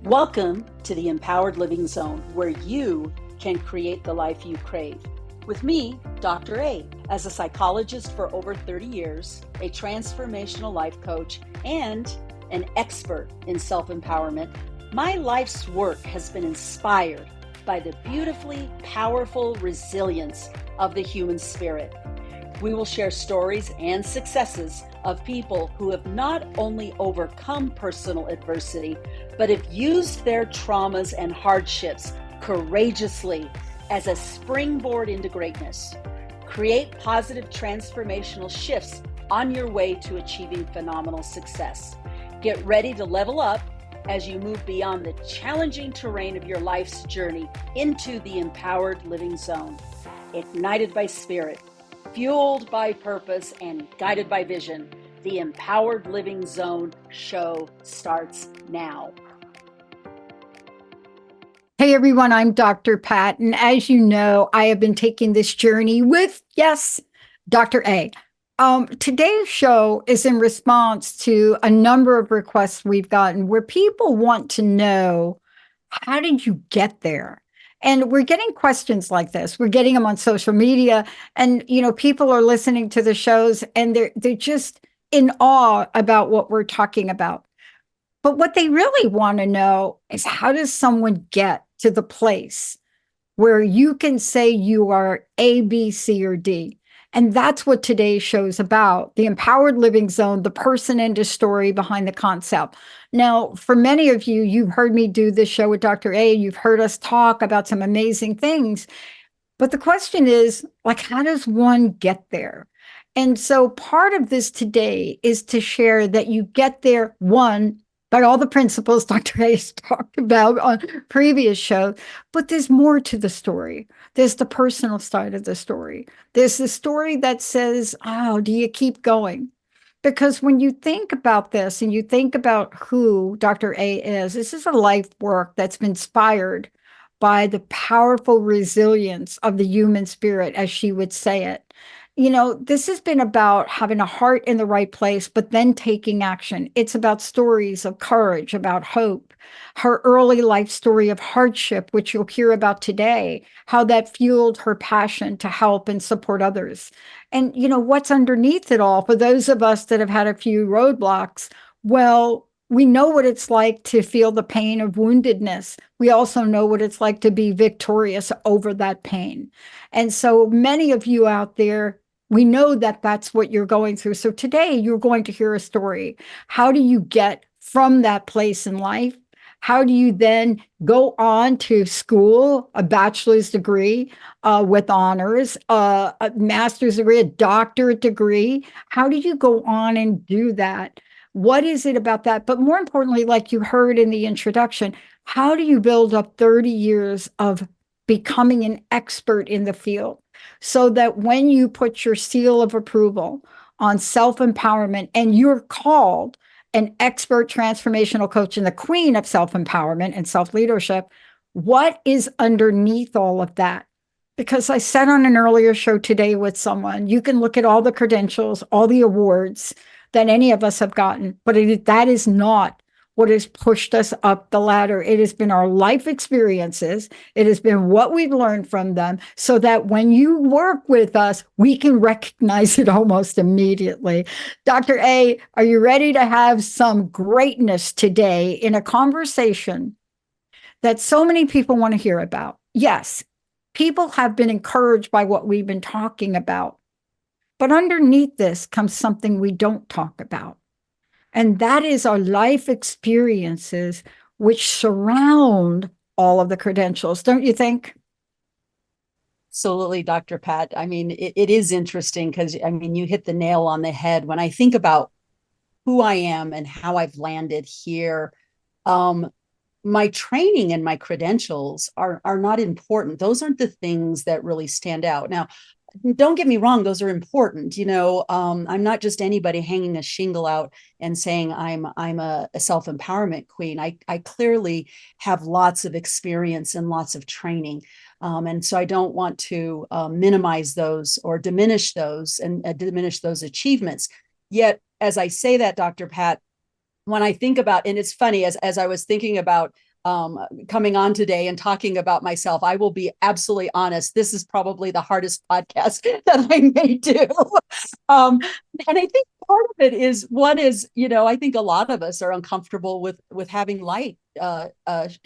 Welcome to the Empowered Living Zone, where you can create the life you crave. With me, Dr. A, as a psychologist for over 30 years, a transformational life coach, and an expert in self-empowerment, my life's work has been inspired by the beautifully powerful resilience of the human spirit. We will share stories and successes of people who have not only overcome personal adversity, but have used their traumas and hardships courageously as a springboard into greatness. Create positive transformational shifts on your way to achieving phenomenal success. Get ready to level up as you move beyond the challenging terrain of your life's journey into the empowered living zone. Ignited by spirit, fueled by purpose, and guided by vision, the Empowered Living Zone show starts now. Hey everyone, I'm Dr. Pat, and as you know, I have been taking this journey with, yes, Dr. A. Today's show is in response to a number of requests we've gotten where people want to know, how did you get there? And we're getting questions like this. We're getting them on social media, and people are listening to the shows and they're just in awe about what we're talking about. But what they really want to know is, how does someone get to the place where you can say you are A, B, C, or D? And that's what today's show is about, the Empowered Living Zone, the person and the story behind the concept. Now, for many of you, you've heard me do this show with Dr. A. You've heard us talk about some amazing things. But the question is, how does one get there? And so part of this today is to share that you get there, one, by all the principles Dr. Hayes talked about on previous shows, but there's more to the story. There's the personal side of the story. There's the story that says, oh, do you keep going? Because when you think about this and you think about who Dr. A is, this is a life work that's been inspired by the powerful resilience of the human spirit, as she would say it. This has been about having a heart in the right place, but then taking action. It's about stories of courage, about hope. Her early life story of hardship, which you'll hear about today, how that fueled her passion to help and support others. And, what's underneath it all, for those of us that have had a few roadblocks, well, we know what it's like to feel the pain of woundedness. We also know what it's like to be victorious over that pain. And so many of you out there, we know that that's what you're going through. So today you're going to hear a story. How do you get from that place in life? How do you then go on to school, a bachelor's degree with honors, a master's degree, a doctorate degree? How do you go on and do that? What is it about that? But more importantly, like you heard in the introduction, how do you build up 30 years of becoming an expert in the field, so that when you put your seal of approval on self-empowerment and you're called an expert transformational coach and the queen of self-empowerment and self-leadership, what is underneath all of that? Because I said on an earlier show today with someone, you can look at all the credentials, all the awards that any of us have gotten, but that is not what has pushed us up the ladder. It has been our life experiences. It has been what we've learned from them, so that when you work with us, we can recognize it almost immediately. Dr. A, are you ready to have some greatness today in a conversation that so many people want to hear about? Yes, people have been encouraged by what we've been talking about, but underneath this comes something we don't talk about. And that is our life experiences, which surround all of the credentials, don't you think? Absolutely, Dr. Pat. I mean, it is interesting because, you hit the nail on the head. When I think about who I am and how I've landed here, my training and my credentials are not important. Those aren't the things that really stand out. Now, don't get me wrong, those are important. I'm not just anybody hanging a shingle out and saying I'm a self-empowerment queen. I clearly have lots of experience and lots of training. And so I don't want to minimize those or diminish those and diminish those achievements. Yet, as I say that, Dr. Pat, when I think about, and it's funny, as I was thinking about coming on today and talking about myself. I will be absolutely honest. This is probably the hardest podcast that I may do. And I think part of it is one is, I think a lot of us are uncomfortable with having light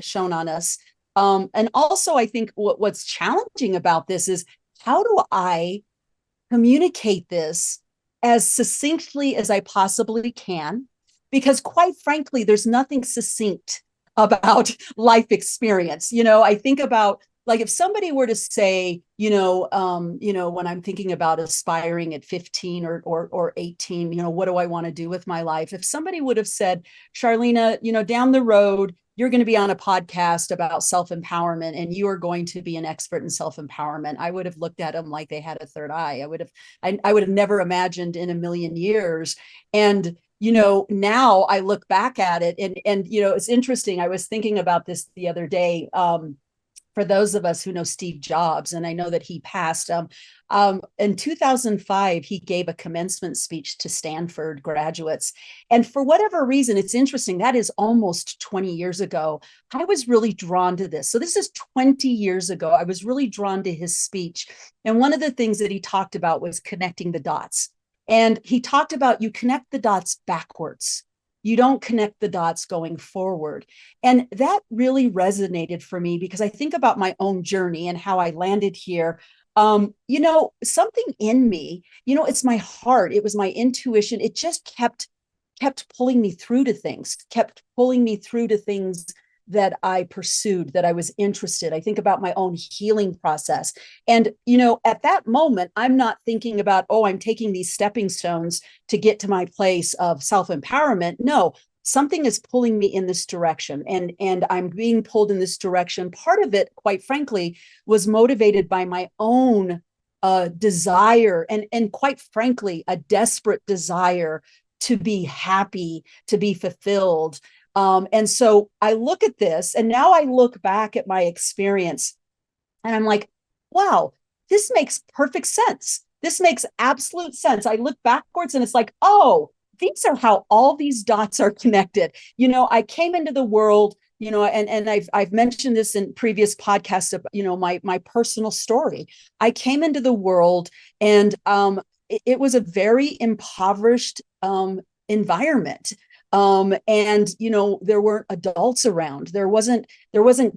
shown on us. And also, I think what's challenging about this is how do I communicate this as succinctly as I possibly can? Because quite frankly, there's nothing succinct about life experience. I think about like if somebody were to say, when I'm thinking about aspiring at 15 or 18, what do I want to do with my life? If somebody would have said, Charleanea, down the road, you're going to be on a podcast about self-empowerment and you are going to be an expert in self-empowerment, I would have looked at them like they had a third eye. I would have never imagined in a million years. And now I look back at it and it's interesting. I was thinking about this the other day. For those of us who know Steve Jobs, and I know that he passed, in 2005, he gave a commencement speech to Stanford graduates. And for whatever reason, it's interesting, that is almost 20 years ago. I was really drawn to this. So this is 20 years ago. I was really drawn to his speech. And one of the things that he talked about was connecting the dots. And he talked about you connect the dots backwards. You don't connect the dots going forward. And that really resonated for me because I think about my own journey and how I landed here. Something in me, it's my heart. It was my intuition. It just kept pulling me through to things, that I pursued, that I was interested. I think about my own healing process. And, at that moment, I'm not thinking about, oh, I'm taking these stepping stones to get to my place of self-empowerment. No, something is pulling me in this direction and I'm being pulled in this direction. Part of it, quite frankly, was motivated by my own desire and quite frankly, a desperate desire to be happy, to be fulfilled. And so I look at this and now I look back at my experience and I'm like, wow, this makes perfect sense. This makes absolute sense. I look backwards and it's like, oh, these are how all these dots are connected. I came into the world, and I've mentioned this in previous podcasts, my personal story. I came into the world and it was a very impoverished environment. And there weren't adults around. There wasn't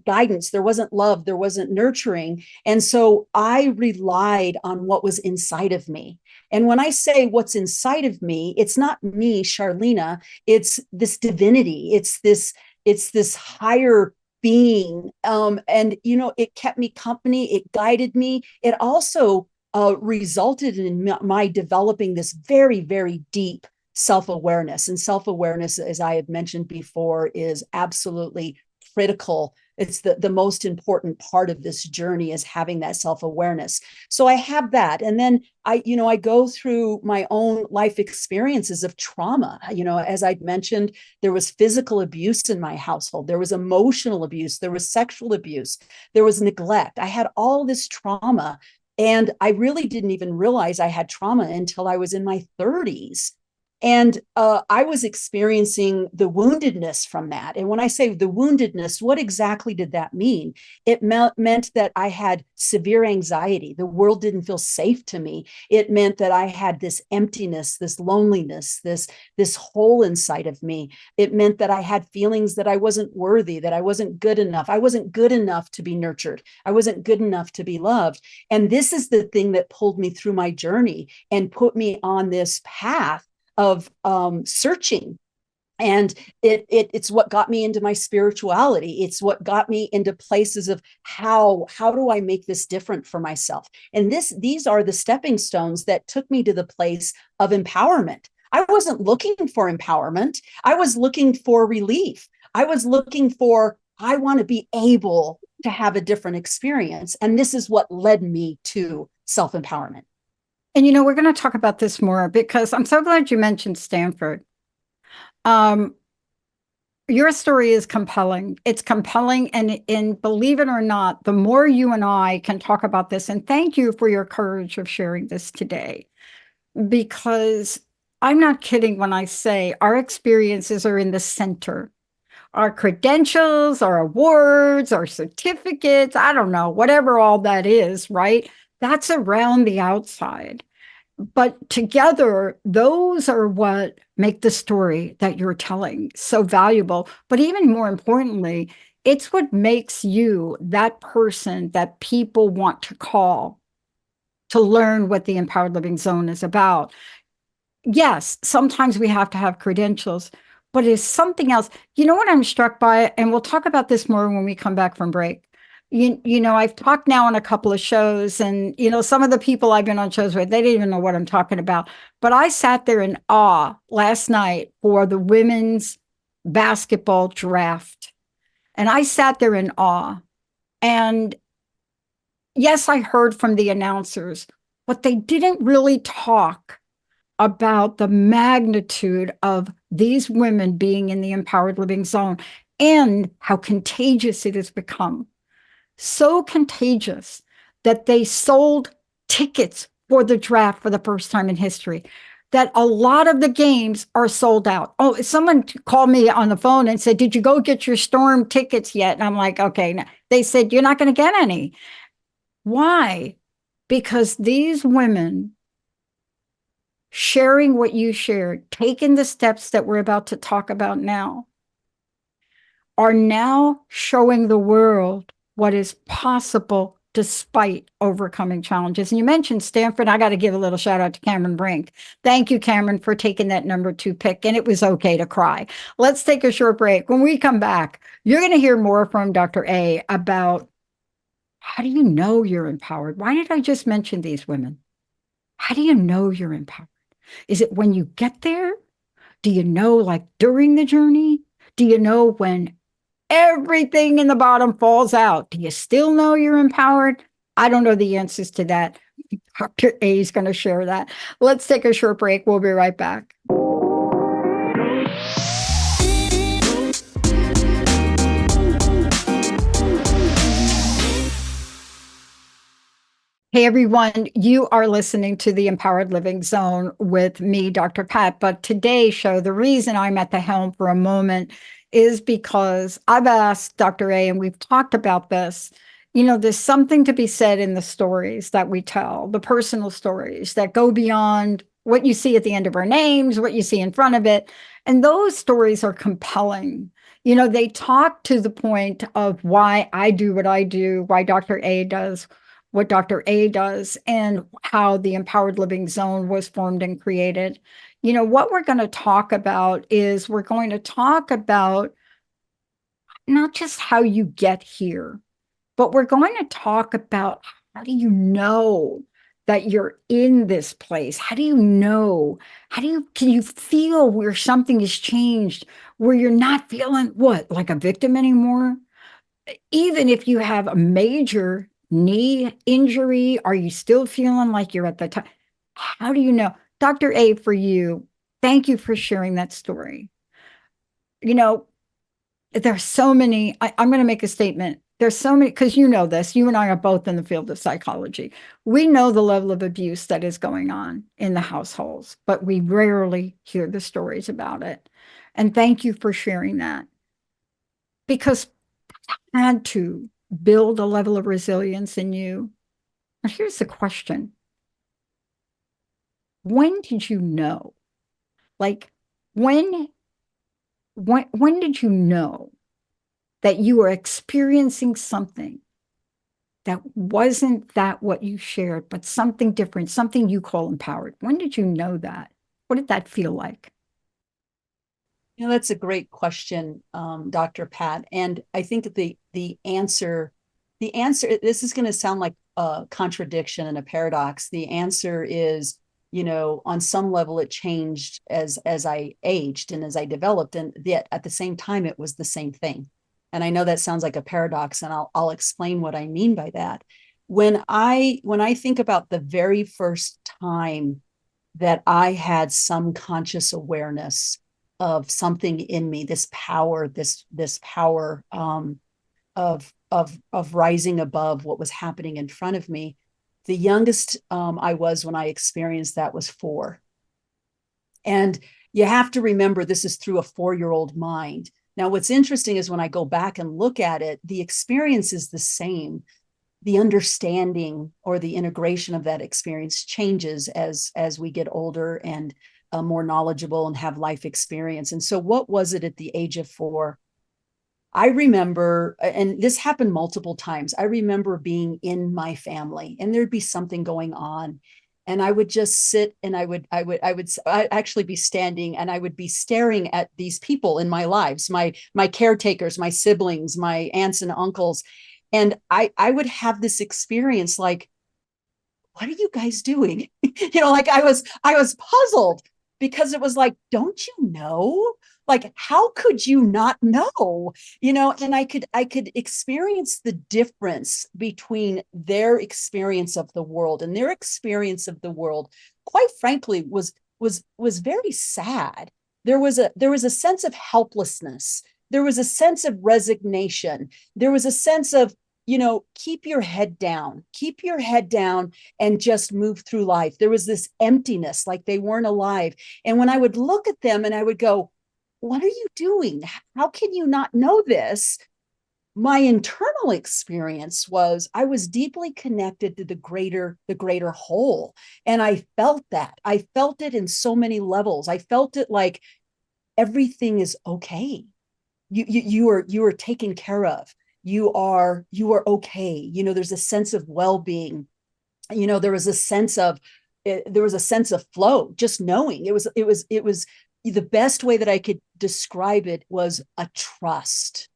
guidance, there wasn't love, there wasn't nurturing. And so I relied on what was inside of me. And when I say what's inside of me, it's not me, Charleanea, it's this divinity, it's this higher being. And it kept me company, it guided me. It also resulted in my developing this very, very deep self-awareness. And self-awareness, as I had mentioned before, is absolutely critical. It's the most important part of this journey, is having that self-awareness. So I have that. And then I go through my own life experiences of trauma. As I'd mentioned, there was physical abuse in my household. There was emotional abuse. There was sexual abuse. There was neglect. I had all this trauma. And I really didn't even realize I had trauma until I was in my 30s. And I was experiencing the woundedness from that. And when I say the woundedness, what exactly did that mean? It meant that I had severe anxiety. The world didn't feel safe to me. It meant that I had this emptiness, this loneliness, this hole inside of me. It meant that I had feelings that I wasn't worthy, that I wasn't good enough. I wasn't good enough to be nurtured. I wasn't good enough to be loved. And this is the thing that pulled me through my journey and put me on this path of searching. And it's what got me into my spirituality. It's what got me into places of how do I make this different for myself? And these are the stepping stones that took me to the place of empowerment. I wasn't looking for empowerment. I was looking for relief. I was looking for, I want to be able to have a different experience. And this is what led me to self-empowerment. And we're going to talk about this more because I'm so glad you mentioned Stanford. Your story is compelling. It's compelling. And believe it or not, the more you and I can talk about this, and thank you for your courage of sharing this today, because I'm not kidding when I say our experiences are in the center. our credentials, our awards, our certificates, I don't know, whatever all that is, right? That's around the outside. But together, those are what make the story that you're telling so valuable. But even more importantly, it's what makes you that person that people want to call to learn what the Empowered Living Zone is about. Yes, sometimes we have to have credentials, but it's something else. You know what I'm struck by? And we'll talk about this more when we come back from break. I've talked now on a couple of shows, and some of the people I've been on shows with, they didn't even know what I'm talking about. But I sat there in awe last night for the women's basketball draft. And I sat there in awe. And yes, I heard from the announcers, but they didn't really talk about the magnitude of these women being in the Empowered Living Zone and how contagious it has become. So contagious that they sold tickets for the draft for the first time in history, that a lot of the games are sold out. Oh, someone called me on the phone and said, "Did you go get your Storm tickets yet?" And I'm like, okay. They said, "You're not going to get any." Why? Because these women sharing what you shared, taking the steps that we're about to talk about now, are now showing the world what is possible despite overcoming challenges. And you mentioned Stanford. I got to give a little shout out to Cameron Brink. Thank you, Cameron, for taking that #2 pick. And it was okay to cry. Let's take a short break. When we come back, you're going to hear more from Dr. A about how do you know you're empowered? Why did I just mention these women? How do you know you're empowered? Is it when you get there? Do you know, like during the journey? Do you know when everything in the bottom falls out? Do you still know you're empowered? I don't know the answers to that. Dr. A is going to share that. Let's take a short break. We'll be right back. Hey, everyone, you are listening to the Empowered Living Zone with me, Dr. Pat. But today's show, the reason I'm at the helm for a moment is because I've asked Dr. A, and we've talked about this. There's something to be said in the stories that we tell, the personal stories that go beyond what you see at the end of our names, what you see in front of it. And those stories are compelling. They talk to the point of why I do what I do, why Dr. A does what Dr. A does, and how the Empowered Living Zone was formed and created. What we're going to talk about is we're going to talk about not just how you get here, but we're going to talk about how do you know that you're in this place? How do you know? Can you feel where something has changed, where you're not feeling what, like a victim anymore? Even if you have a major knee injury, are you still feeling like you're at the top? How do you know? Dr. A, for you, thank you for sharing that story. There's so many, I'm going to make a statement. There's so many, because you know this, you and I are both in the field of psychology. We know the level of abuse that is going on in the households, but we rarely hear the stories about it. And thank you for sharing that. Because I had to build a level of resilience in you. Now, here's the question. When did you know? Like, when did you know that you were experiencing something that wasn't that what you shared, but something different, something you call empowered? When did you know that? What did that feel like? That's a great question, Dr. Pat. And I think the answer, this is going to sound like a contradiction and a paradox. The answer is, on some level it changed as I aged and as I developed, and yet at the same time it was the same thing. And I know that sounds like a paradox, and I'll explain what I mean by that. When I think about the very first time that I had some conscious awareness of something in me, this power, this power of rising above what was happening in front of me. The youngest I was when I experienced that was 4. And you have to remember, this is through a 4-year-old mind. Now, what's interesting is when I go back and look at it, the experience is the same. The understanding or the integration of that experience changes as we get older and more knowledgeable and have life experience. And so, what was it at the age of 4? I remember, and this happened multiple times. I remember being in my family, and there'd be something going on, and I would just sit, and I'd actually be standing, and I would be staring at these people in my lives, my caretakers, my siblings, my aunts and uncles, and I would have this experience like, what are you guys doing? Like I was puzzled because it was like, don't you know? Like, how could you not know? And I could experience the difference between their experience of the world, and their experience of the world, quite frankly, was very sad. There was a sense of helplessness. There was a sense of resignation. There was a sense of, keep your head down, and just move through life. There was this emptiness, like they weren't alive. And when I would look at them and I would go, what are you doing? How can you not know this? My internal experience was I was deeply connected to the greater whole. And I felt that. I felt it in so many levels. I felt it like everything is okay. You are taken care of. You are okay. There's a sense of well-being. There was a sense of flow, just knowing. It was the best way that I could describe it was a trust.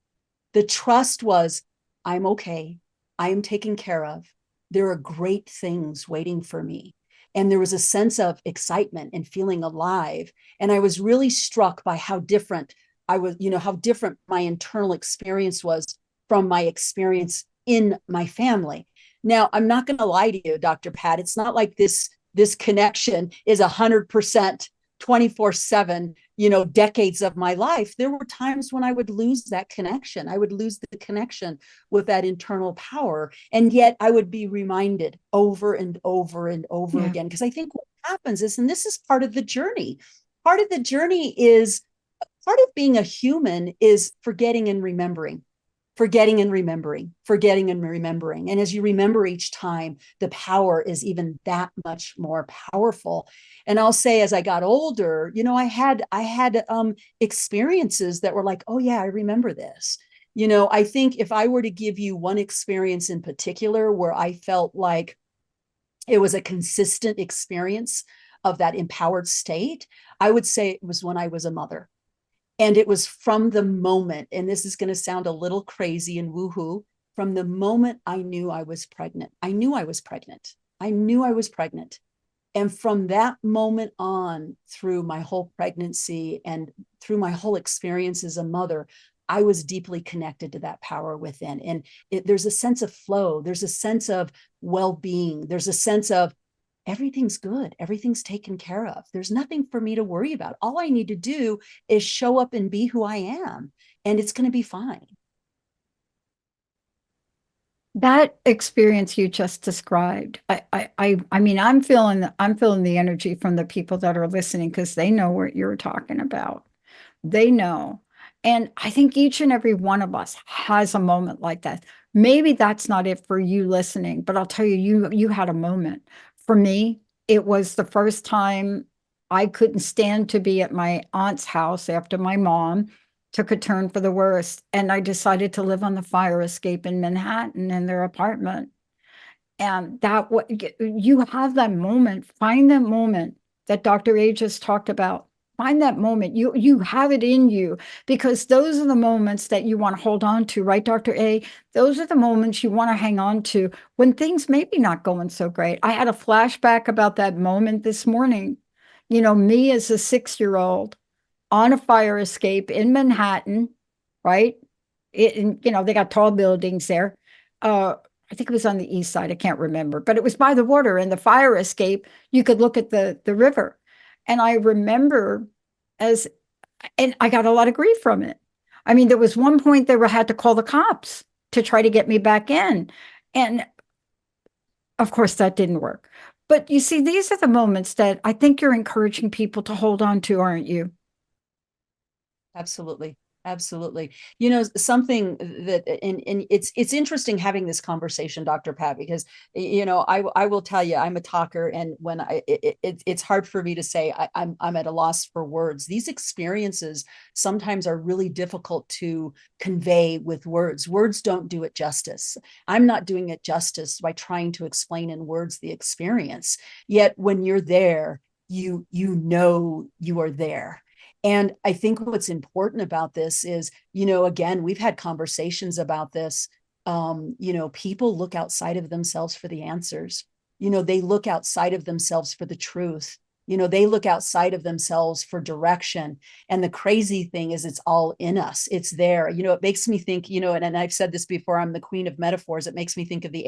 The trust was, I'm okay. I am taken care of. There are great things waiting for me. And there was a sense of excitement and feeling alive. And I was really struck by how different how different my internal experience was from my experience in my family. Now, I'm not going to lie to you, Dr. Pat. It's not like this connection is 100% 24/7, decades of my life. There were times when I would lose that connection. I would lose the connection with that internal power. And yet I would be reminded over and over and over again. Because I think what happens is, and this is part of the journey is part of being a human is forgetting and remembering, forgetting and remembering, forgetting and remembering. And as you remember each time, the power is even that much more powerful. And I'll say, as I got older, I had experiences that were like, oh yeah, I remember this. I think if I were to give you one experience in particular where I felt like it was a consistent experience of that empowered state, I would say it was when I was a mother. And it was from the moment, and this is going to sound a little crazy and woohoo, from the moment I knew I was pregnant. I knew I was pregnant. I knew I was pregnant. And from that moment on, through my whole pregnancy and through my whole experience as a mother, I was deeply connected to that power within. And there's a sense of flow. There's a sense of well-being. There's a sense of everything's good. Everything's taken care of. There's nothing for me to worry about. All I need to do is show up and be who I am, and it's going to be fine. That experience you just described, I mean, I'm feeling the energy from the people that are listening because they know what you're talking about. They know. And I think each and every one of us has a moment like that. Maybe that's not it for you listening, but I'll tell you, you had a moment. For me, it was the first time I couldn't stand to be at my aunt's house after my mom took a turn for the worst. And I decided to live on the fire escape in Manhattan in their apartment. And that what you have that moment, find that moment that Dr. A just talked about. Find that moment. You have it in you because those are the moments that you want to hold on to, right, Dr. A? Those are the moments you want to hang on to when things maybe not going so great. I had a flashback about that moment this morning. Me as a 6-year-old on a fire escape in Manhattan, right? They got tall buildings there. I think it was on the east side. I can't remember, but it was by the water and the fire escape. You could look at the river. And I remember and I got a lot of grief from it. I mean, there was one point they had to call the cops to try to get me back in. And of course, that didn't work. But you see, these are the moments that I think you're encouraging people to hold on to, aren't you? Absolutely. Absolutely. Something that, and it's interesting having this conversation, Dr. Pat, because, I will tell you, I'm a talker. And when it's hard for me to say, I'm at a loss for words. These experiences sometimes are really difficult to convey with words. Words don't do it justice. I'm not doing it justice by trying to explain in words the experience. Yet when you're there, you are there. And I think what's important about this is, again, we've had conversations about this. People look outside of themselves for the answers. They look outside of themselves for the truth. They look outside of themselves for direction. And the crazy thing is, it's all in us. It's there. It makes me think, and I've said this before, I'm the queen of metaphors. It makes me think of the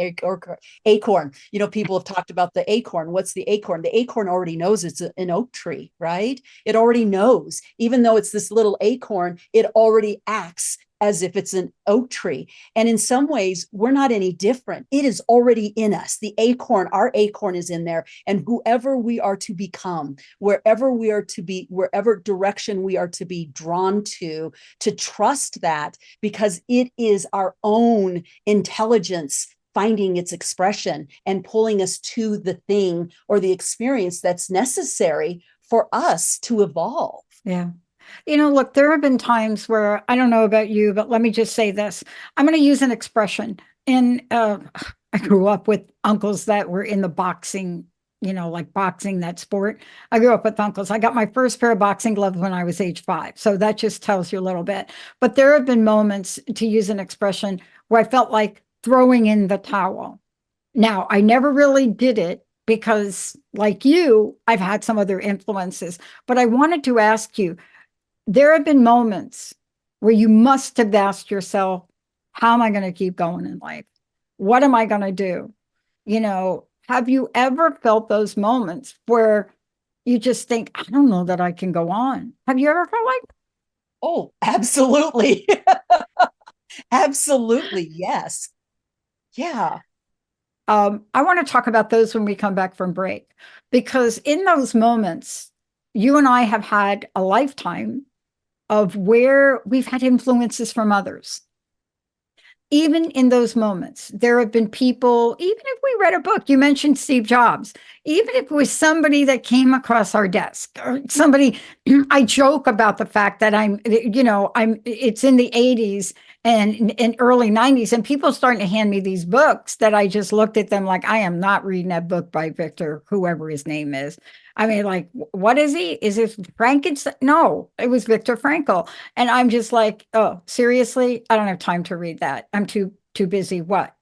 acorn. People have talked about the acorn. What's the acorn? The acorn already knows it's an oak tree, right? It already knows, even though it's this little acorn, it already acts as if it's an oak tree. And in some ways, we're not any different. It is already in us. The acorn, our acorn is in there. And whoever we are to become, wherever we are to be, wherever direction we are to be drawn to trust that, because it is our own intelligence finding its expression and pulling us to the thing or the experience that's necessary for us to evolve. Yeah. Look, there have been times where, I don't know about you, but let me just say this. I'm going to use an expression. And I grew up with uncles that were in the boxing, like boxing, that sport. I grew up with uncles. I got my first pair of boxing gloves when I was age 5. So that just tells you a little bit. But there have been moments, to use an expression, where I felt like throwing in the towel. Now, I never really did it because, like you, I've had some other influences. But I wanted to ask you, there have been moments where you must have asked yourself, how am I going to keep going in life? What am I going to do? Have you ever felt those moments where you just think, I don't know that I can go on? Have you ever felt like? Oh, absolutely. Absolutely. Yes. Yeah. I want to talk about those when we come back from break, because in those moments, you and I have had a lifetime of where we've had influences from others. Even in those moments, there have been people, even if we read a book, you mentioned Steve Jobs, even if it was somebody that came across our desk or somebody, I joke about the fact that it's in the 80s and early 90s, and people starting to hand me these books that I just looked at them like, I am not reading that book by Victor, whoever his name is. I mean, like, what is he? Is it Frankenstein? No, it was Viktor Frankl. And I'm just like, oh, seriously? I don't have time to read that. I'm too busy. What?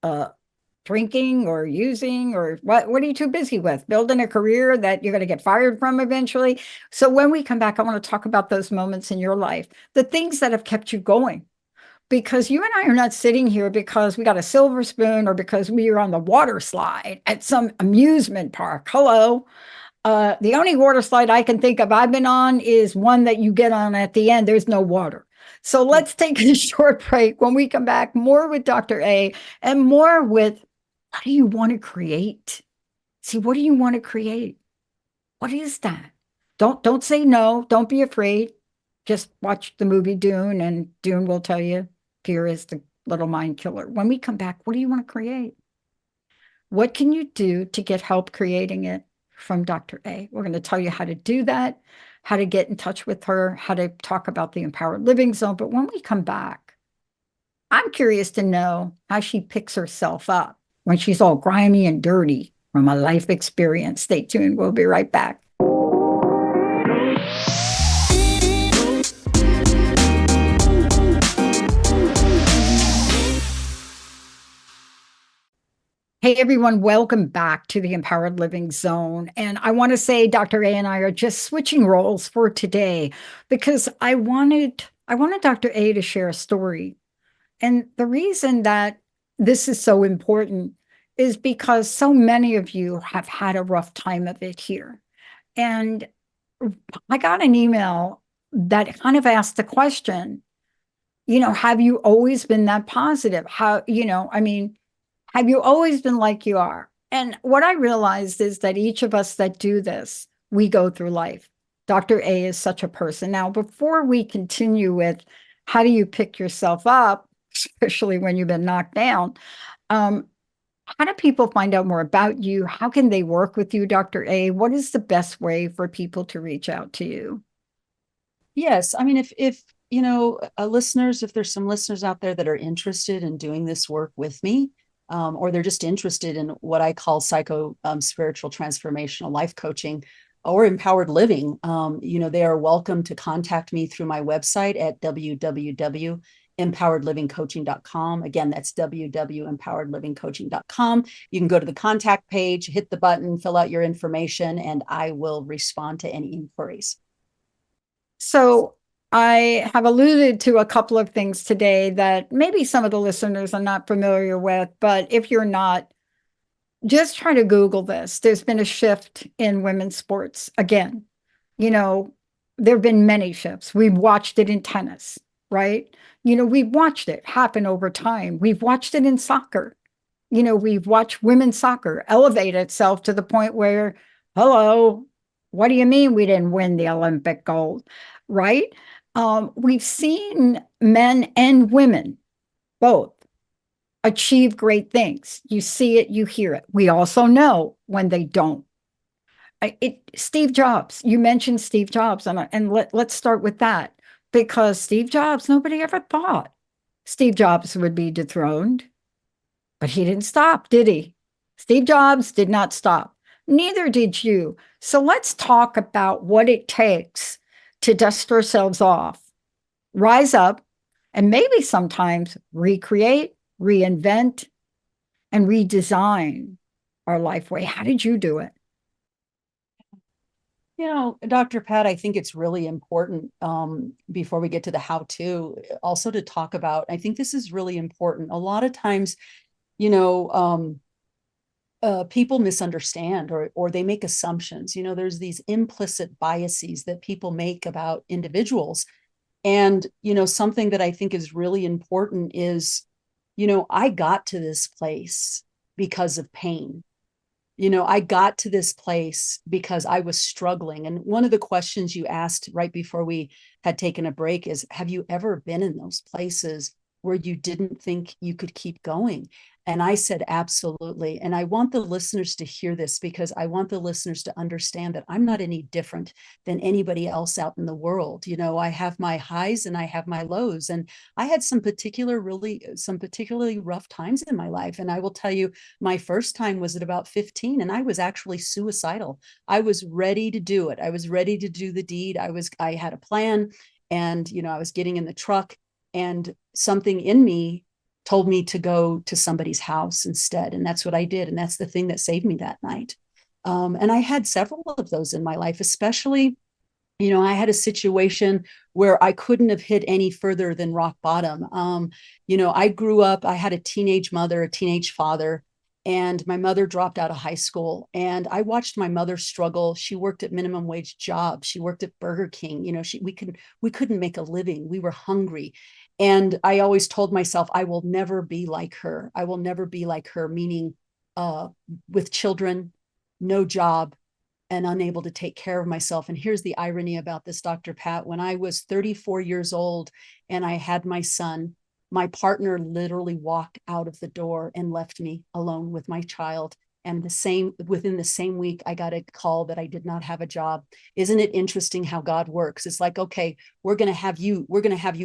Uh, Drinking or using, or what are you too busy with? Building a career that you're going to get fired from eventually. So when we come back, I want to talk about those moments in your life, the things that have kept you going. Because you and I are not sitting here because we got a silver spoon or because we are on the water slide at some amusement park. Hello. The only water slide I can think of I've been on is one that you get on at the end. There's no water. So let's take a short break. When we come back, more with Dr. A and more with, what do you want to create? See, what do you want to create? What is that? Don't say no. Don't be afraid. Just watch the movie Dune, and Dune will tell you fear is the little mind killer. When we come back, what do you want to create? What can you do to get help creating it from Dr. A? We're going to tell you how to do that, how to get in touch with her, how to talk about the Empowered Living Zone. But when we come back, I'm curious to know how she picks herself up when she's all grimy and dirty from a life experience. Stay tuned. We'll be right back. Hey, everyone, welcome back to the Empowered Living Zone. And I want to say Dr. A and I are just switching roles for today because I wanted Dr. A to share a story. And the reason that this is so important is because so many of you have had a rough time of it here. And I got an email that kind of asked the question, have you always been that positive? Have you always been like you are? And what I realized is that each of us that do this, we go through life. Dr. A is such a person. Now, before we continue with How do you pick yourself up, especially when you've been knocked down? Um, how do people find out more about you? How can they work with you, Dr. A? What is the best way for people to reach out to you? Yes, I mean, if you know, listeners, if there's some listeners out there that are interested in doing this work with me, or they're just interested in what I call psycho spiritual transformational life coaching or empowered living, they are welcome to contact me through my website at www.empoweredlivingcoaching.com. Again, that's www.empoweredlivingcoaching.com. You can go to the contact page, hit the button, fill out your information, and I will respond to any inquiries. So I have alluded to a couple of things today that maybe some of the listeners are not familiar with, but if you're not, just try to Google this. There's been a shift in women's sports again. You know, there have been many shifts. We've watched it in tennis, right? We've watched it happen over time. We've watched it in soccer. We've watched women's soccer elevate itself to the point where, hello, what do you mean we didn't win the Olympic gold, right? We've seen men and women both achieve great things. You see it, you hear it. We also know when they don't. Steve Jobs, you mentioned Steve Jobs, and let's start with that because Steve Jobs, nobody ever thought Steve Jobs would be dethroned. But he didn't stop, did he? Steve Jobs did not stop. Neither did you. So let's talk about what it takes to dust ourselves off, rise up, and maybe sometimes recreate, reinvent, and redesign our life way. How did you do it? Dr. Pat, I think it's really important before we get to the how to also to talk about, I think this is really important. A lot of times, you know, people misunderstand or they make assumptions. There's these implicit biases that people make about individuals. And, something that I think is really important is, I got to this place because of pain. I got to this place because I was struggling. And one of the questions you asked right before we had taken a break is, have you ever been in those places where you didn't think you could keep going? And I said, absolutely. And I want the listeners to hear this because I want the listeners to understand that I'm not any different than anybody else out in the world. I have my highs and I have my lows. And I had some particularly rough times in my life. And I will tell you, my first time was at about 15, and I was actually suicidal. I was ready to do it. I was ready to do the deed. I had a plan, and, I was getting in the truck, and something in me told me to go to somebody's house instead. And that's what I did. And that's the thing that saved me that night. And I had several of those in my life, especially, I had a situation where I couldn't have hit any further than rock bottom. I grew up, I had a teenage mother, a teenage father, and my mother dropped out of high school. And I watched my mother struggle. She worked at minimum wage jobs. She worked at Burger King. We couldn't make a living. We were hungry. And I always told myself, I will never be like her. I will never be like her, meaning with children, no job, and unable to take care of myself. And here's the irony about this, Dr. Pat. When I was 34 years old and I had my son, my partner literally walked out of the door and left me alone with my child. And within the same week, I got a call that I did not have a job. Isn't it interesting how God works? It's like, okay, we're going to have you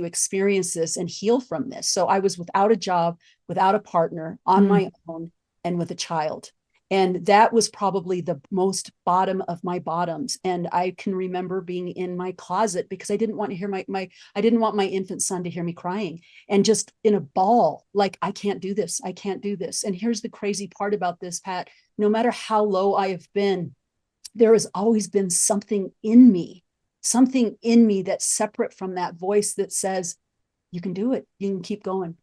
experience this and heal from this. So I was without a job, without a partner, on my own, and with a child. And that was probably the most bottom of my bottoms. And I can remember being in my closet because I didn't want to hear I didn't want my infant son to hear me crying, and just in a ball, like, I can't do this. I can't do this. And here's the crazy part about this, Pat. No matter how low I have been, there has always been something in me that's separate from that voice that says, you can do it. You can keep going.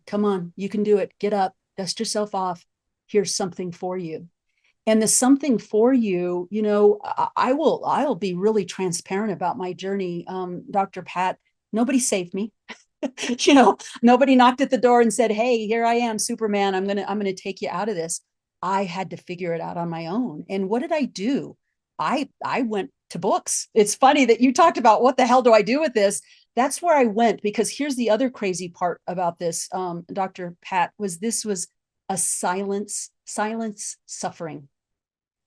Come on, you can do it. Get up, dust yourself off. Here's something for you. And the something for you, I'll be really transparent about my journey. Dr. Pat, nobody saved me. Nobody knocked at the door and said, hey, here I am, Superman. I'm going to take you out of this. I had to figure it out on my own. And what did I do? I went to books. It's funny that you talked about what the hell do I do with this? that's where I went, because here's the other crazy part about this, Dr. Pat, was this was a silence suffering.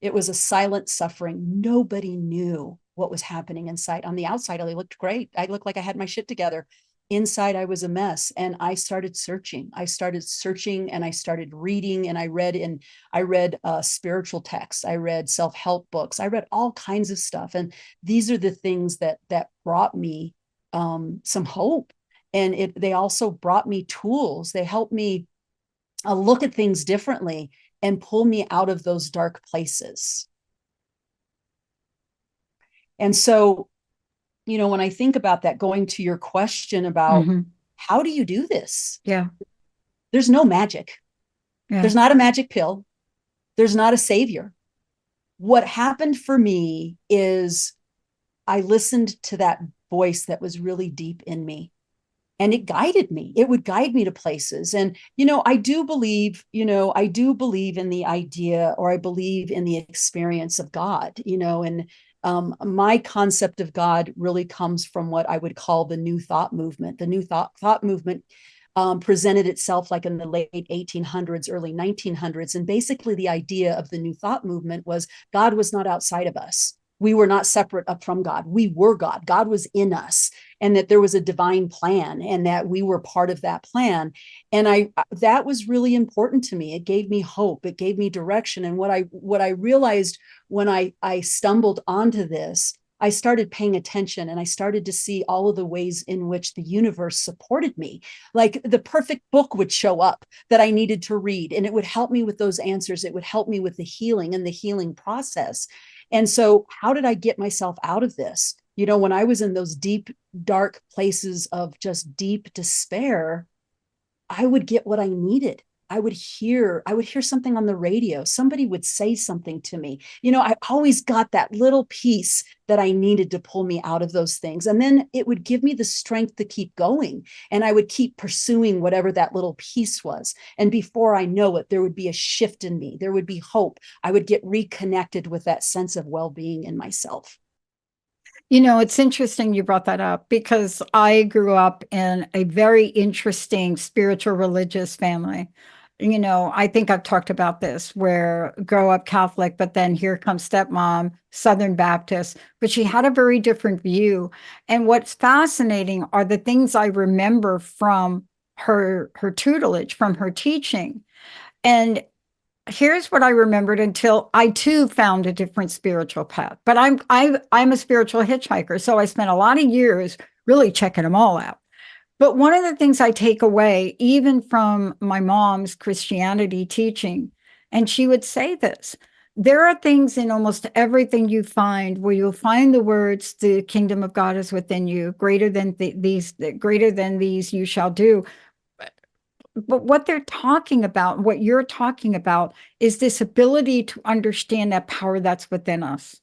It was a silent suffering. Nobody knew what was happening inside. On the outside, I looked great. I looked like I had my shit together. Inside, I was a mess. And I started searching. And I started reading, and I read spiritual texts. I read self-help books. I read all kinds of stuff. And these are the things that brought me some hope. And they also brought me tools. They helped me look at things differently and pull me out of those dark places. And so, when I think about that, going to your question about how do you do this? Yeah. There's no magic. Yeah. There's not a magic pill. There's not a savior. What happened for me is I listened to that voice that was really deep in me. And it guided me. It would guide me to places. And, I do believe in the idea, or I believe in the experience of God, and my concept of God really comes from what I would call the New Thought movement. The New Thought movement presented itself like in the late 1800s, early 1900s. And basically the idea of the New Thought movement was God was not outside of us. We were not separate up from God. We were God. God was in us, and that there was a divine plan, and that we were part of that plan. And that was really important to me. It gave me hope. It gave me direction. And what I realized when I stumbled onto this, I started paying attention, and I started to see all of the ways in which the universe supported me. Like the perfect book would show up that I needed to read, and it would help me with those answers. It would help me with the healing and the healing process. And so how did I get myself out of this? When I was in those deep, dark places of just deep despair, I would get what I needed. I would hear something on the radio. Somebody would say something to me. I always got that little piece that I needed to pull me out of those things. And then it would give me the strength to keep going. And I would keep pursuing whatever that little piece was. And before I know it, there would be a shift in me. There would be hope. I would get reconnected with that sense of well-being in myself. It's interesting you brought that up, because I grew up in a very interesting spiritual religious family. I think I've talked about this, where grow up Catholic, but then here comes stepmom, Southern Baptist, but she had a very different view. And what's fascinating are the things I remember from her tutelage, from her teaching. And here's what I remembered until I too found a different spiritual path. But I'm a spiritual hitchhiker, so I spent a lot of years really checking them all out. But one of the things I take away, even from my mom's Christianity teaching, and she would say this: there are things in almost everything you find where you'll find the words, "The kingdom of God is within you. Greater than these you shall do." But what they're talking about, what you're talking about, is this ability to understand that power that's within us.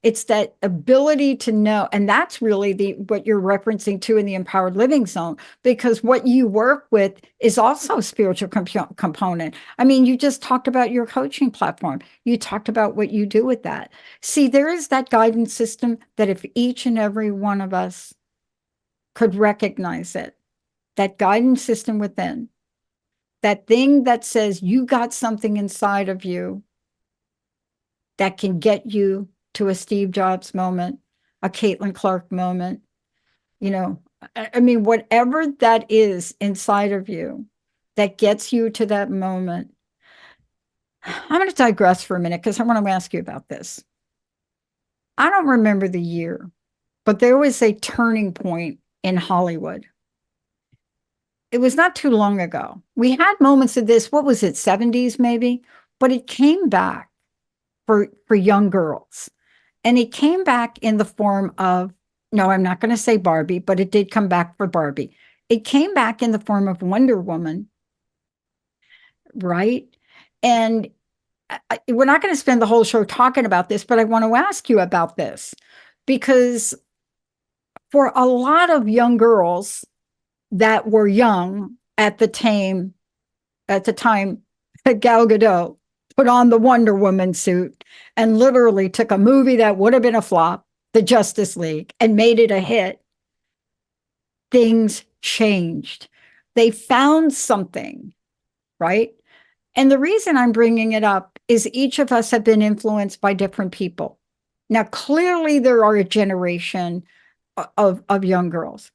It's that ability to know, and that's really what you're referencing to in the empowered living zone, because what you work with is also a spiritual component. I mean, you just talked about your coaching platform. You talked about what you do with that. See, there is that guidance system that if each and every one of us could recognize it, that guidance system within, that thing that says you got something inside of you that can get you to a Steve Jobs moment, a Caitlin Clark moment, I mean, whatever that is inside of you that gets you to that moment. I'm going to digress for a minute, because I want to ask you about this. I don't remember the year, but there was a turning point in Hollywood. It was not too long ago. We had moments of this, what was it, 70s maybe? But it came back for young girls. And it came back in the form of, no, I'm not going to say Barbie, but it did come back for Barbie. It came back in the form of Wonder Woman, right? And we're not going to spend the whole show talking about this, but I want to ask you about this, because for a lot of young girls that were young at the time Gal Gadot put on the Wonder Woman suit and literally took a movie that would have been a flop, the Justice League, and made it a hit. things changed. They found something, right? And the reason I'm bringing it up is each of us have been influenced by different people. Now, clearly, there are a generation of young girls.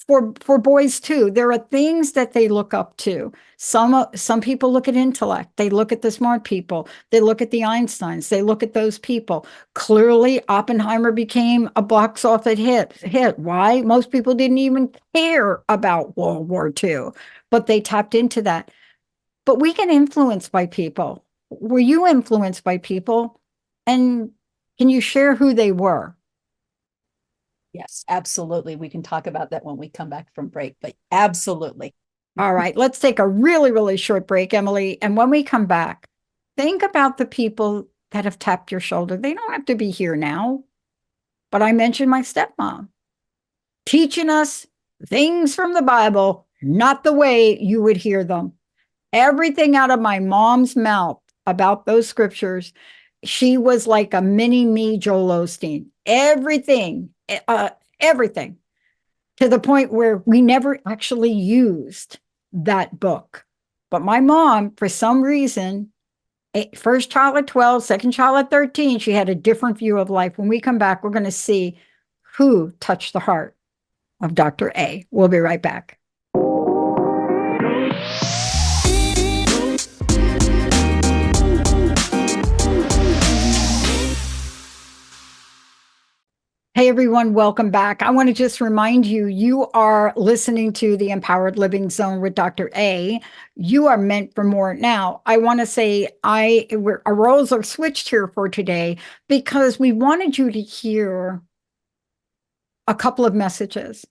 For boys too, there are things that they look up to. Some people look at intellect. They look at the smart people. They look at the Einsteins. They look at those people. Clearly, Oppenheimer became a box office hit. Why? Most people didn't even care about World War II, but they tapped into that. But we get influenced by people. Were you influenced by people? And can you share who they were? Yes, absolutely. We can talk about that when we come back from break, but absolutely. All right, let's take a really, really short break, Emily. And when we come back, think about the people that have tapped your shoulder. They don't have to be here now, but I mentioned my stepmom teaching us things from the Bible, not the way you would hear them. Everything out of my mom's mouth about those scriptures, she was like a mini me, Joel Osteen. Everything to the point where we never actually used that book. But my mom, for some reason, first child at 12, second child at 13, she had a different view of life. When we come back, we're going to see who touched the heart of Dr. A. We'll be right back. Hey everyone, welcome back. I want to just remind you, you are listening to the Empowered Living Zone with Dr. A. You are meant for more. Now, I want to say our roles are switched here for today because we wanted you to hear a couple of messages.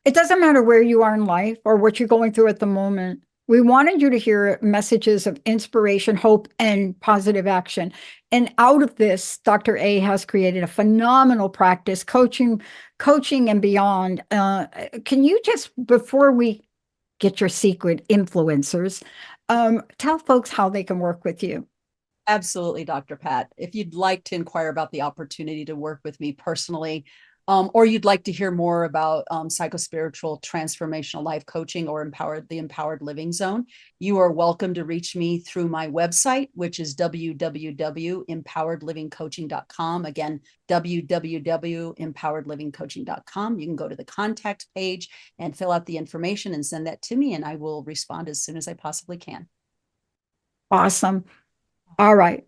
It doesn't matter where you are in life or what you're going through at the moment. We wanted you to hear messages of inspiration, hope, and positive action. And out of this, Dr. A has created a phenomenal practice, coaching and beyond. Can you just, before we get your secret influencers, tell folks how they can work with you? Absolutely, Dr. Pat. If you'd like to inquire about the opportunity to work with me personally, or you'd like to hear more about psychospiritual transformational life coaching or the Empowered Living Zone, you are welcome to reach me through my website, which is www.empoweredlivingcoaching.com. Again, www.empoweredlivingcoaching.com. You can go to the contact page and fill out the information and send that to me, and I will respond as soon as I possibly can. Awesome. All right.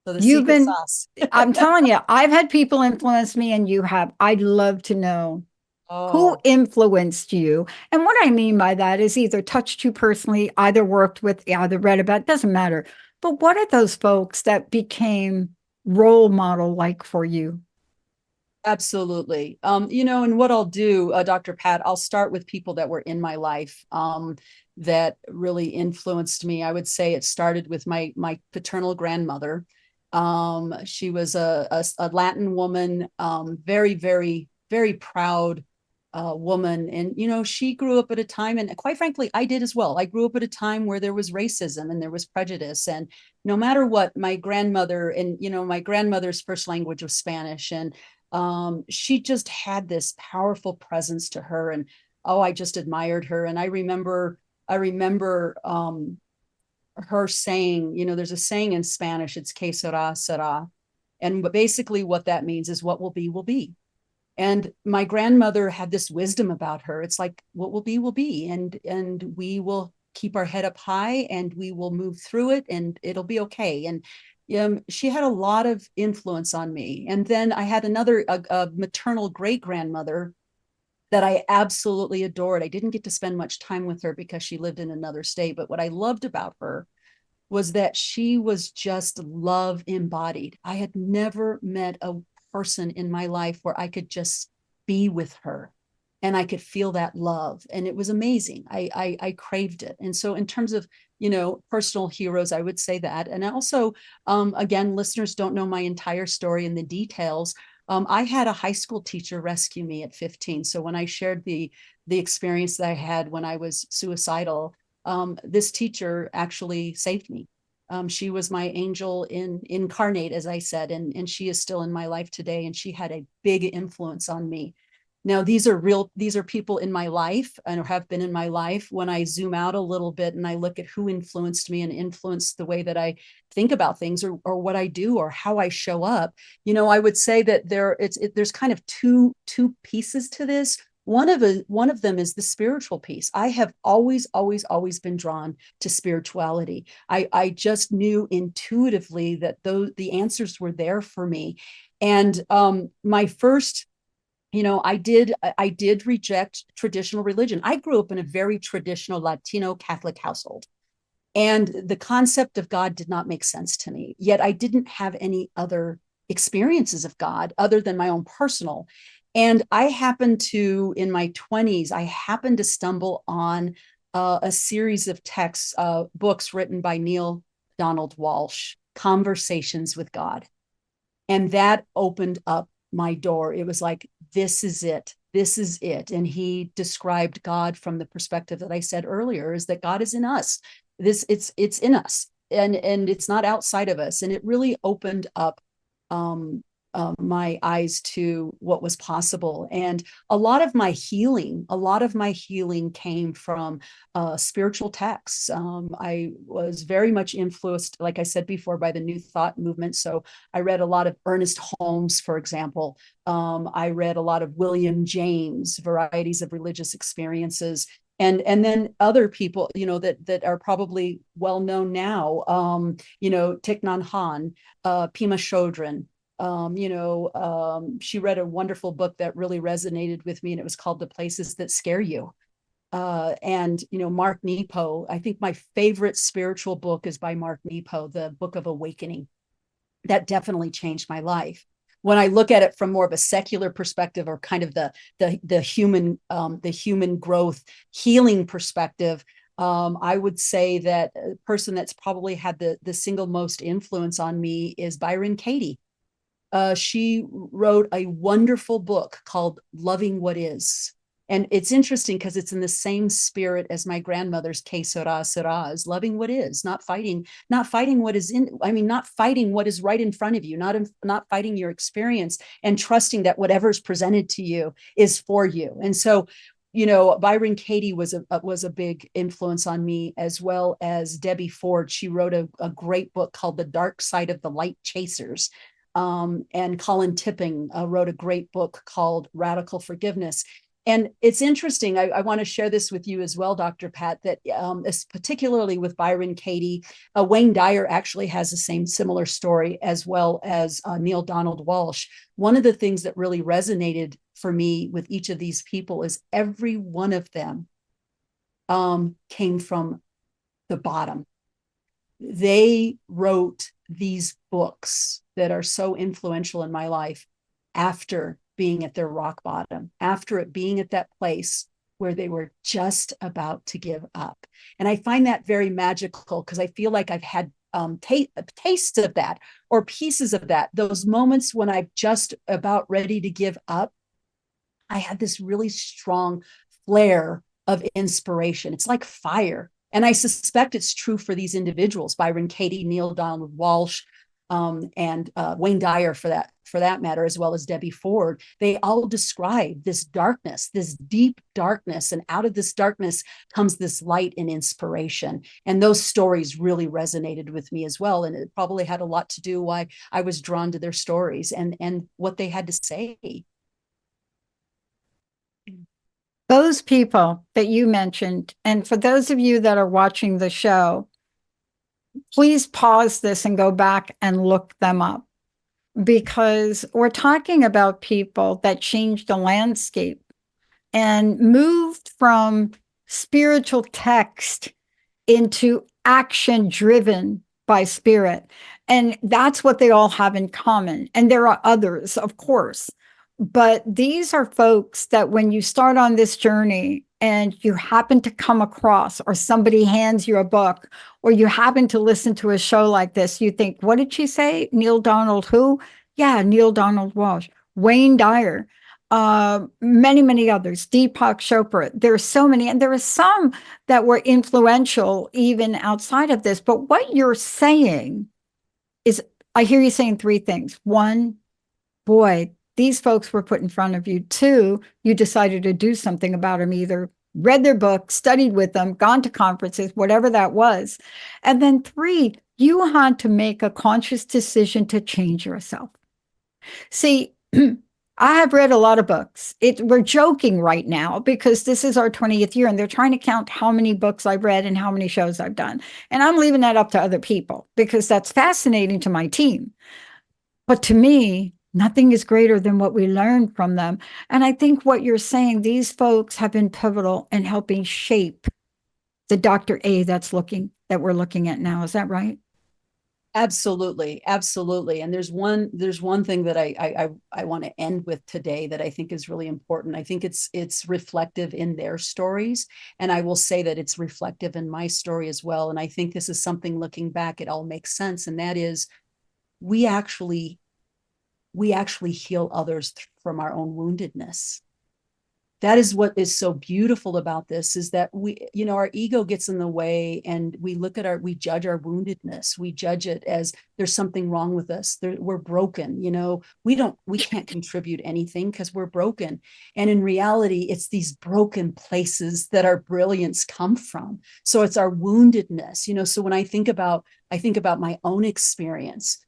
So the secret sauce. I'm telling you, I've had people influence me and you have. I'd love to know who influenced you. And what I mean by that is either touched you personally, either worked with, either read about, it doesn't matter. But what are those folks that became role model like for you? Absolutely. And what I'll do, Dr. Pat, I'll start with people that were in my life that really influenced me. I would say it started with my paternal grandmother. She was a Latin woman, very, very, very proud woman. And, she grew up at a time, and quite frankly, I did as well. I grew up at a time where there was racism and there was prejudice. And no matter what, my grandmother, and, my grandmother's first language was Spanish. And she just had this powerful presence to her. And, I just admired her. And I remember her saying, there's a saying in Spanish, it's que sera, sera. And basically what that means is what will be, will be. And my grandmother had this wisdom about her. It's like, what will be, will be. And we will keep our head up high and we will move through it and it'll be okay. And she had a lot of influence on me. And then I had a maternal great grandmother that I absolutely adored. I didn't get to spend much time with her because she lived in another state. But what I loved about her was that she was just love embodied. I had never met a person in my life where I could just be with her and I could feel that love. And it was amazing. I craved it. And so in terms of, personal heroes, I would say that. And also, again, listeners don't know my entire story and the details. I had a high school teacher rescue me at 15. So when I shared the experience that I had when I was suicidal, this teacher actually saved me. She was my angel incarnate, as I said, and she is still in my life today. And she had a big influence on me. Now, these are people in my life and have been in my life. When I zoom out a little bit and I look at who influenced me and influenced the way that I think about things, or what I do or how I show up, I would say that there's kind of two pieces to this. One of them is the spiritual piece. I have always been drawn to spirituality. I just knew intuitively that the answers were there for me. And my first, I did reject traditional religion. I grew up in a very traditional Latino Catholic household, and the concept of God did not make sense to me. Yet I didn't have any other experiences of God other than my own personal. And in my 20s, I happened to stumble on a series of texts, books written by Neil Donald Walsh, Conversations with God. And that opened up my door. It was like, this is it. This is it. And he described God from the perspective that I said earlier, is that God is in us. It's in us, and it's not outside of us. And it really opened up my eyes to what was possible. And a lot of my healing came from spiritual texts. I was very much influenced, like I said before, by the New Thought movement. So I read a lot of Ernest Holmes, for example. I read a lot of William James, Varieties of Religious Experiences. And then other people, that are probably well known now, Thich Nhat Hanh, Pema Chodron. She read a wonderful book that really resonated with me, and it was called The Places That Scare You. And Mark Nepo. I think my favorite spiritual book is by Mark Nepo, the Book of Awakening. That definitely changed my life. When I look at it from more of a secular perspective, or kind of the human growth healing perspective, I would say that a person that's probably had the single most influence on me is Byron Katie. She wrote a wonderful book called Loving What Is. And it's interesting because it's in the same spirit as my grandmother's Que Sera, Sera, is loving what is, not fighting what is not fighting what is right in front of you, not fighting your experience, and trusting that whatever's presented to you is for you. And so, Byron Katie was a big influence on me, as well as Debbie Ford. She wrote a great book called The Dark Side of the Light Chasers. And Colin Tipping wrote a great book called Radical Forgiveness. And it's interesting. I want to share this with you as well, Dr. Pat, that particularly with Byron Katie, Wayne Dyer actually has the similar story, as well as Neil Donald Walsh. One of the things that really resonated for me with each of these people is every one of them came from the bottom. They wrote these books that are so influential in my life after being at their rock bottom, after it being at that place where they were just about to give up. And I find that very magical, because I feel like I've had tastes of that, or pieces of that. Those moments when I'm just about ready to give up, I had this really strong flare of inspiration. It's like fire. And I suspect it's true for these individuals, Byron Katie, Neil Donald Walsh, and Wayne Dyer, for that matter, as well as Debbie Ford. They all describe this darkness, this deep darkness, and out of this darkness comes this light and inspiration. And those stories really resonated with me as well. And it probably had a lot to do why I was drawn to their stories and what they had to say. Those people that you mentioned, and for those of you that are watching the show, please pause this and go back and look them up, because we're talking about people that changed the landscape and moved from spiritual text into action driven by spirit. And that's what they all have in common. And there are others, of course. But these are folks that when you start on this journey and you happen to come across, or somebody hands you a book, or you happen to listen to a show like this, you think, what did she say? Neil Donald who? Yeah, Neil Donald Walsh, Wayne Dyer, many others, Deepak Chopra. There are so many, and there are some that were influential even outside of this. But what you're saying is, I hear you saying three things. One, boy, These folks were put in front of you. Two, you decided to do something about them, either read their book, studied with them, gone to conferences, whatever that was. And then three, you had to make a conscious decision to change yourself. See, I have read a lot of books. We're joking right now because this is our 20th year and they're trying to count how many books I've read and how many shows I've done. And I'm leaving that up to other people because that's fascinating to my team. But to me, nothing is greater than what we learned from them. And I think what you're saying, these folks have been pivotal in helping shape the Dr. A that we're looking at now. Is that right? Absolutely, absolutely. And there's one thing that I want to end with today that I think is really important. I think it's reflective in their stories, and I will say that it's reflective in my story as well. And I think this is something, looking back, it all makes sense. And that is, we actually heal others from our own woundedness. That is what is so beautiful about this, is that our ego gets in the way, and we judge our woundedness. We judge it as there's something wrong with us. We're broken. We can't contribute anything because we're broken. And in reality, it's these broken places that our brilliance come from. So it's our woundedness. So when I think about my own experience,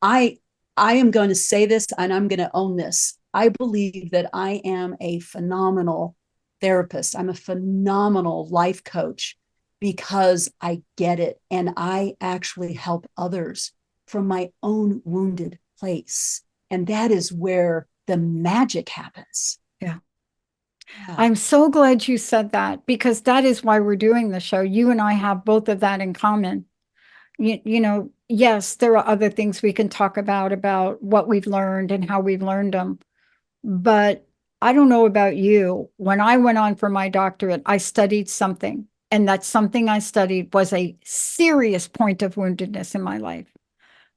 I am going to say this, and I'm going to own this. I believe that I am a phenomenal therapist. I'm a phenomenal life coach because I get it. And I actually help others from my own wounded place. And that is where the magic happens. Yeah. Yeah. I'm so glad you said that because that is why we're doing the show. You and I have both of that in common. Yes, there are other things we can talk about what we've learned and how we've learned them. But I don't know about you. When I went on for my doctorate, I studied something, and that something I studied was a serious point of woundedness in my life.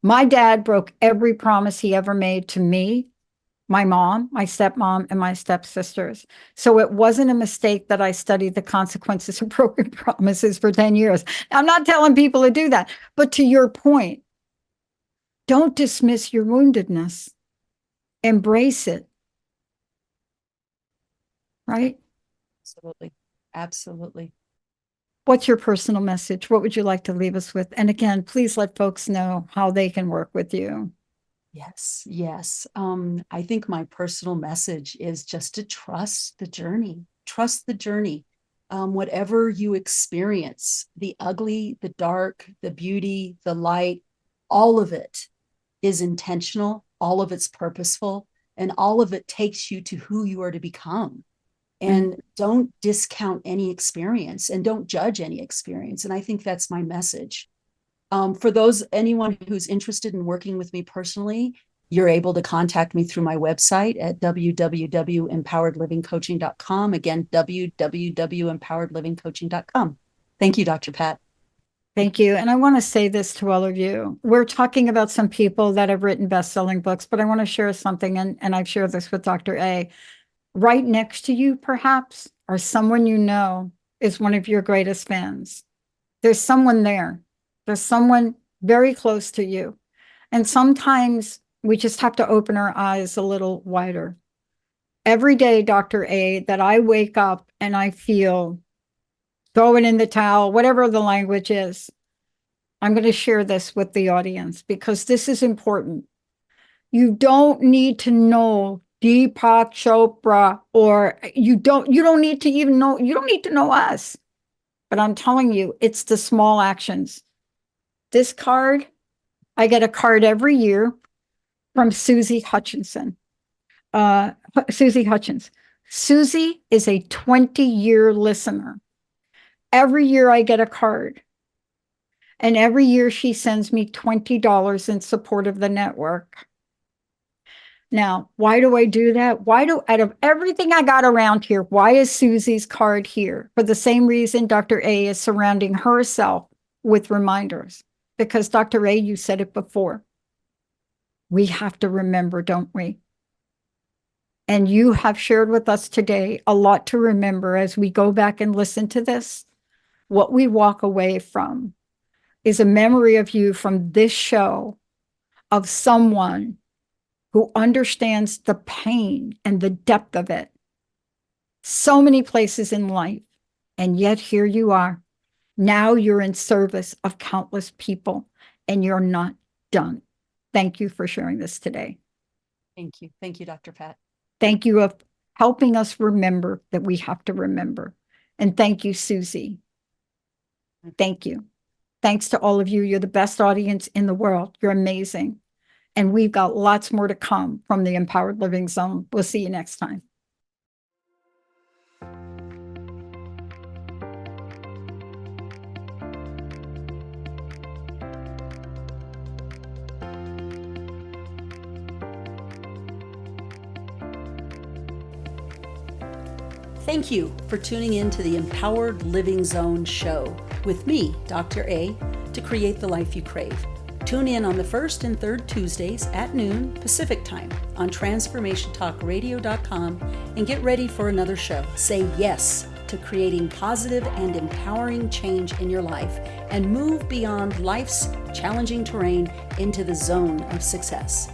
My dad broke every promise he ever made to me, my mom, my stepmom, and my stepsisters. So it wasn't a mistake that I studied the consequences of broken promises for 10 years. I'm not telling people to do that, but to your point, don't dismiss your woundedness. Embrace it. Right? Absolutely. Absolutely. What's your personal message? What would you like to leave us with? And again, please let folks know how they can work with you. Yes, yes. I think my personal message is just to trust the journey. Trust the journey. Whatever you experience, the ugly, the dark, the beauty, the light, all of it is intentional, all of it's purposeful, and all of it takes you to who you are to become. And don't discount any experience, and don't judge any experience. And I think that's my message. For anyone who's interested in working with me personally, you're able to contact me through my website at www.empoweredlivingcoaching.com. Again, www.empoweredlivingcoaching.com. Thank you, Dr. Pat. Thank you. And I want to say this to all of you. We're talking about some people that have written best-selling books, but I want to share something, and I've shared this with Dr. A. Right next to you, perhaps, or someone you know is one of your greatest fans. There's someone there. There's someone very close to you. And sometimes we just have to open our eyes a little wider. Every day, Dr. A, that I wake up and I feel throwing in the towel, whatever the language is, I'm going to share this with the audience because this is important. You don't need to know Deepak Chopra, or you don't need to even know, you don't need to know us. But I'm telling you, it's the small actions. This card, I get a card every year from Susie Hutchinson. Susie Hutchins. Susie is a 20-year listener. Every year I get a card. And every year she sends me $20 in support of the network. Now, why do I do that? Out of everything I got around here, why is Susie's card here? For the same reason Dr. A is surrounding herself with reminders. Because Dr. A, you said it before. We have to remember, don't we? And you have shared with us today a lot to remember as we go back and listen to this. What we walk away from is a memory of you from this show, of someone who understands the pain and the depth of it. So many places in life, and yet here you are. Now you're in service of countless people, and you're not done. Thank you for sharing this today. Thank you. Thank you, Dr. Pat. Thank you for helping us remember that we have to remember. And thank you, Susie. Thank you. Thanks to all of you. You're the best audience in the world. You're amazing. And we've got lots more to come from the Empowered Living Zone. We'll see you next time. Thank you for tuning in to the Empowered Living Zone show with me, Dr. A, to create the life you crave. Tune in on the first and third Tuesdays at noon Pacific time on transformationtalkradio.com and get ready for another show. Say yes to creating positive and empowering change in your life and move beyond life's challenging terrain into the zone of success.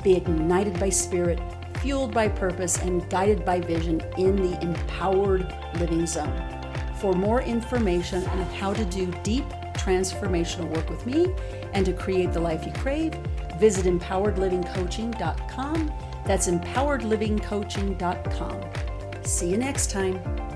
Be ignited by spirit, fueled by purpose, and guided by vision in the Empowered Living Zone. For more information on how to do deep transformational work with me and to create the life you crave, visit empoweredlivingcoaching.com. That's empoweredlivingcoaching.com. See you next time.